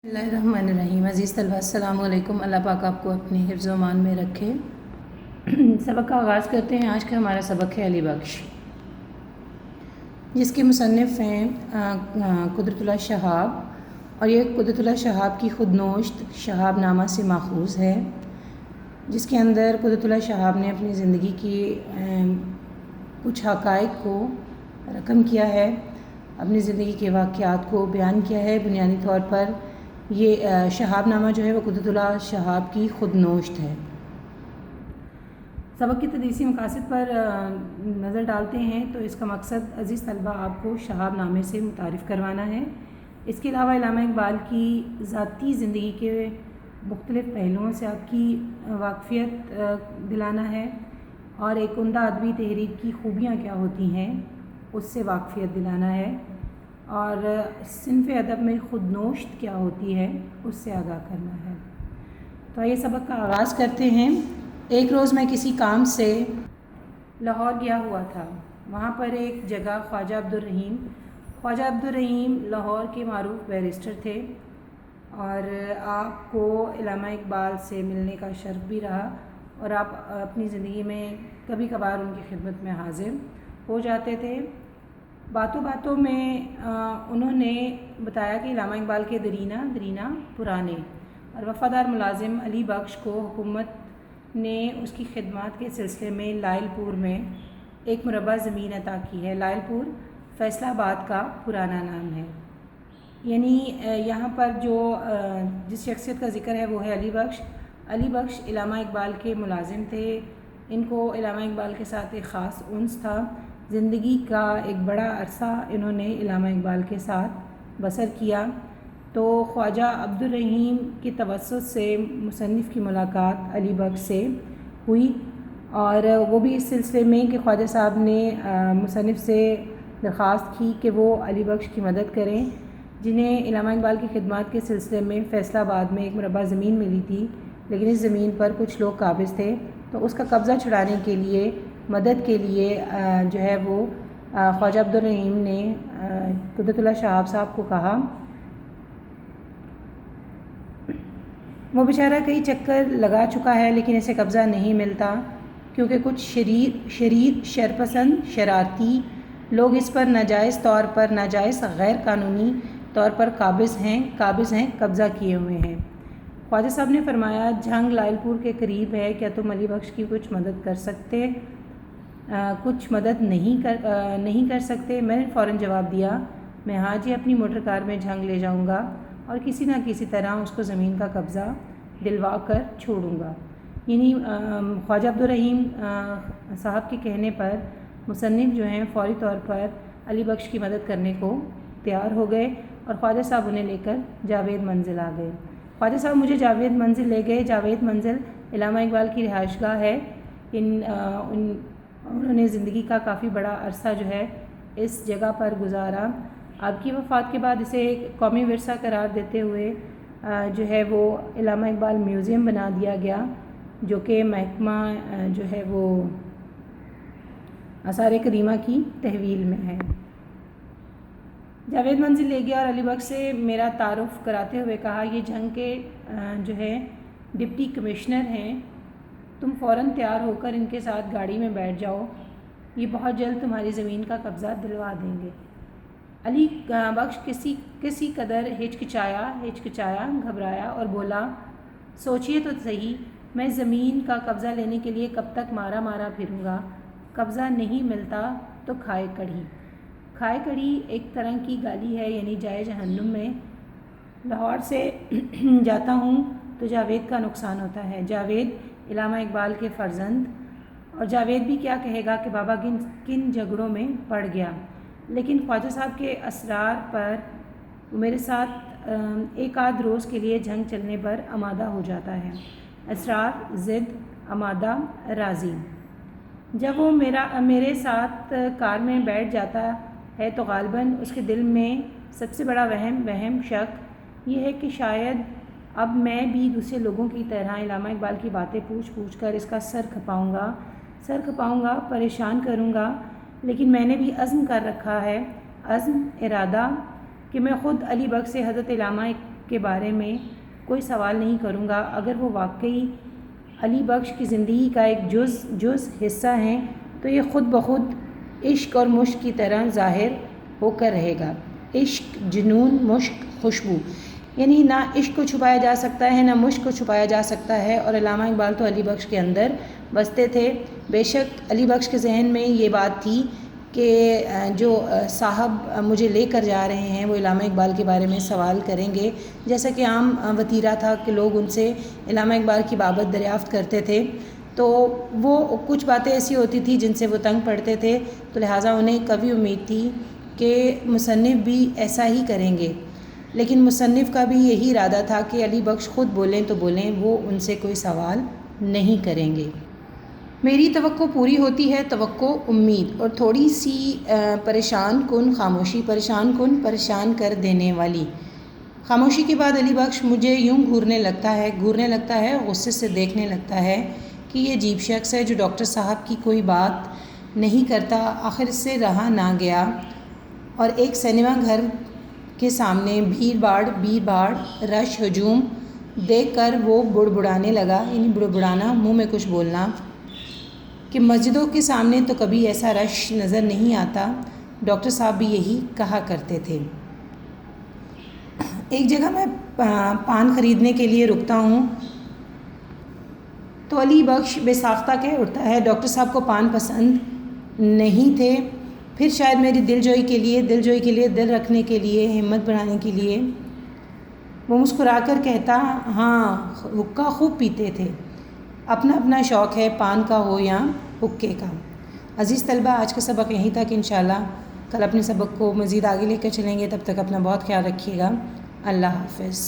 बिस्मिल्लाहिर्रहमानिर्रहीम। अज़ीज़ तलबा अस्सलाम वालेकुम। अल्लाह पाक आपको अपने हिफ्ज़ व अमान में रखे। सबक का आगाज़ करते हैं। आज का हमारा सबक है अली बख्श, जिसके मुसन्निफ़ हैं कुदरतुल्लाह शहाब, और ये कुदरतुल्लाह शहाब की खुदनोश्त शहाब नामा से माखूज़ है, जिसके अंदर कुदरतुल्लाह शहाब ने अपनी ज़िंदगी की कुछ हक़ाइक़ को रकम किया है, अपनी ज़िंदगी के वाक़यात को बयान किया है। बुनियादी तौर पर ये शहाब नामा जो है वो कुदरतुल्लाह शहाब की खुदनोश्त है। सबक की तदरीसी मकासद पर नज़र डालते हैं तो इसका मकसद अज़ीज़ तलबा आपको शहाब नामे से मुतारिफ़ करवाना है। इसके अलावा इल्लामा इक़बाल की ज़ाती ज़िंदगी के मुख्तलिफ़ पहलुओं से आपकी वाक़फ़ियत दिलाना है, और एक उम्दा अदबी तहरीर की खूबियाँ क्या होती हैं उससे वाक़फ़ियत दिलाना है, और सिन्फ़ अदब में खुदनोश्त क्या होती है उससे आगाह करना है। तो ये सबक का आगाज़ करते हैं। एक रोज़ मैं किसी काम से लाहौर गया हुआ था। वहाँ पर एक जगह ख्वाजा अब्दुर्रहीम लाहौर के मारूफ़ बैरिस्टर थे, और आपको इल्लामा इक़बाल से मिलने का शर्फ़ भी रहा, और आप अपनी ज़िंदगी में कभी कभार उनकी खिदमत में हाज़िर हो जाते थे। बातों बातों में उन्होंने बताया कि इल्लामा इक़बाल के दरीना पुराने और वफ़ादार मुलाजिम अली बख्श को हुकूमत ने उसकी खिदमत के सिलसिले में लायलपुर में एक मुरबा ज़मीन अता की है। लायलपुर फैसलाबाद का पुराना नाम है। यानी यहाँ पर जो जिस शख्सियत का ज़िक्र है वो है अली बख्श इल्लामा इक़बाल के मुलाजिम थे। इनको इल्लामा इक़बाल के साथ एक ख़ास उन्स था। ज़िंदगी का एक बड़ा अरसा इन्होंने इल्लामा इक़बाल के साथ बसर किया। तो ख्वाजा अब्दुर्रहीम की तवस्सुत से मुसन्निफ़ की मुलाकात अली बख्श से हुई, और वो भी इस सिलसिले में कि ख्वाजा साहब ने मुसन्निफ़ से दरख्वास्त की कि वो अली बख्श की मदद करें, जिन्हें इल्लामा इक़बाल की खिदमत के सिलसिले में फैसलाबाद में एक मुरबा ज़मीन मिली थी, लेकिन इस ज़मीन पर कुछ लोग काबिज़ थे। तो उसका कब्ज़ा छुड़ाने के लिए मदद के लिए जो है वो ख्वाजा अब्दुर्रहीम ने कुदरतुल्लाह शहाब साहब को कहा। वो बेचारा कई चक्कर लगा चुका है, लेकिन इसे कब्ज़ा नहीं मिलता, क्योंकि कुछ शरीर शरपसंद शरारती लोग इस पर नाजायज़ तौर पर गैर कानूनी तौर पर काबिज़ हैं, कब्ज़ा किए हुए हैं। ख्वाजा साहब ने फरमाया, जंग लायलपुर के करीब है, क्या तुम अली बख्श की कुछ मदद कर सकते? कुछ मदद नहीं कर सकते? मैंने फ़ौरन जवाब दिया, मैं हाँ जी, अपनी मोटर कार में जंग ले जाऊँगा और किसी न किसी तरह उसको ज़मीन का कब्ज़ा दिलवा कर छोड़ूँगा। यानी ख्वाजा अब्दुर्रहीम साहब के कहने पर मुसन्निफ़ जो हैं फ़ौरी तौर पर अली बख्श की मदद करने को तैयार हो गए, और ख्वाजा साहब उन्हें लेकर जावेद मंजिल आ गए। ख्वाजा साहब मुझे जावेद मंजिल ले गए। जावेद मंजिल इल्लामा इक़बाल की रिहाइशगाह है। उन्होंने ज़िंदगी का काफ़ी बड़ा अरसा जो है इस जगह पर गुजारा। आपकी वफ़ात के बाद इसे कौमी विरसा करार देते हुए जो है वो इल्लामा इक़बाल म्यूज़ियम बना दिया गया, जो कि महकमा जो है वो आसार करीमा की तहवील में है। जावेद मंजिल ले गया और अली बख्श से मेरा तारुफ़ कराते हुए कहा, ये जंग के जो है डिप्टी कमिश्नर हैं, तुम फ़ौरन तैयार होकर इनके साथ गाड़ी में बैठ जाओ, ये बहुत जल्द तुम्हारी ज़मीन का कब्ज़ा दिलवा देंगे। अली बख्श किसी कदर हिचकिचाया, घबराया और बोला, सोचिए तो सही, मैं ज़मीन का कब्ज़ा लेने के लिए कब तक मारा फिरूँगा? कब्ज़ा नहीं मिलता तो खाए कढ़ी एक तरह की गाली है, यानी जाए जहन्नुम में। लाहौर से जाता हूँ तो जावेद का नुकसान होता है। जावेद इल्लामा इक़बाल के फ़र्जंद, और जावेद भी क्या कहेगा कि बाबा किन झगड़ों में पड़ गया। लेकिन ख्वाजा साहब के असरार पर मेरे साथ एक आध रोज़ के लिए जंग चलने पर आमादा हो जाता है। असरार, ज़िद, आमादा, राज़ी। जब वो मेरे साथ कार में बैठ जाता है तो ग़ालिबन उसके दिल में सबसे बड़ा वहम शक ये है कि शायद अब मैं भी दूसरे लोगों की तरह इल्लामा इक़बाल की बातें पूछ कर इसका सर खपाऊँगा, परेशान करूँगा। लेकिन मैंने भी अज़्म कर रखा है, इरादा कि मैं ख़ुद अली बख्श से हज़रत इल्लामा کے بارے میں کوئی سوال نہیں کروں گا اگر وہ واقعی علی بخش کی زندگی کا ایک جز حصہ ہیں تو یہ خود بخود عشق اور مشق کی طرح ظاہر ہو کر رہے گا۔ عشق، جنون، مشق، خوشبو، یعنی نہ عشق کو چھپایا جا سکتا ہے نہ مشق کو چھپایا جا سکتا ہے، اور علامہ اقبال تو علی بخش کے اندر بستے تھے۔ بے شک علی بخش کے ذہن میں یہ بات تھی کہ جو صاحب مجھے لے کر جا رہے ہیں وہ علامہ اقبال کے بارے میں سوال کریں گے، جیسا کہ عام وتیرہ تھا کہ لوگ ان سے علامہ اقبال کی بابت دریافت کرتے تھے، تو وہ کچھ باتیں ایسی ہوتی تھی جن سے وہ تنگ پڑتے تھے، تو لہٰذا انہیں کبھی امید تھی کہ مصنف بھی ایسا ہی کریں گے، لیکن مصنف کا بھی یہی ارادہ تھا کہ علی بخش خود بولیں تو بولیں، وہ ان سے کوئی سوال نہیں کریں گے۔ میری توقع پوری ہوتی ہے، توقع امید، اور تھوڑی سی پریشان کن خاموشی، پریشان کر دینے والی خاموشی کے بعد علی بخش مجھے یوں گھورنے لگتا ہے، غصے سے دیکھنے لگتا ہے کہ یہ عجیب شخص ہے جو ڈاکٹر صاحب کی کوئی بات نہیں کرتا، آخر اس سے رہا نہ گیا، اور ایک سنیما گھر کے سامنے بھیڑ بھاڑ، رش، ہجوم دیکھ کر وہ بڑبڑانے لگا، یعنی بڑبڑانا، منہ میں کچھ بولنا، کہ مسجدوں کے سامنے تو کبھی ایسا رش نظر نہیں آتا، ڈاکٹر صاحب بھی یہی کہا کرتے تھے۔ ایک جگہ میں پان خریدنے کے لیے رکتا ہوں تو علی بخش بے ساختہ کہہ اٹھتا ہے ڈاکٹر صاحب کو پان پسند نہیں تھے، پھر شاید میری دلجوئی کے لیے، دل رکھنے کے لیے، ہمت بڑھانے کے لیے وہ مسکرا کر کہتا، ہاں حقہ خوب پیتے تھے، اپنا شوق ہے، پان کا ہو یا حقے کا۔ عزیز طلبہ، آج کا سبق یہیں تک، انشاءاللہ کل اپنے سبق کو مزید آگے لے کر چلیں گے، تب تک اپنا بہت خیال رکھیے گا۔ اللہ حافظ۔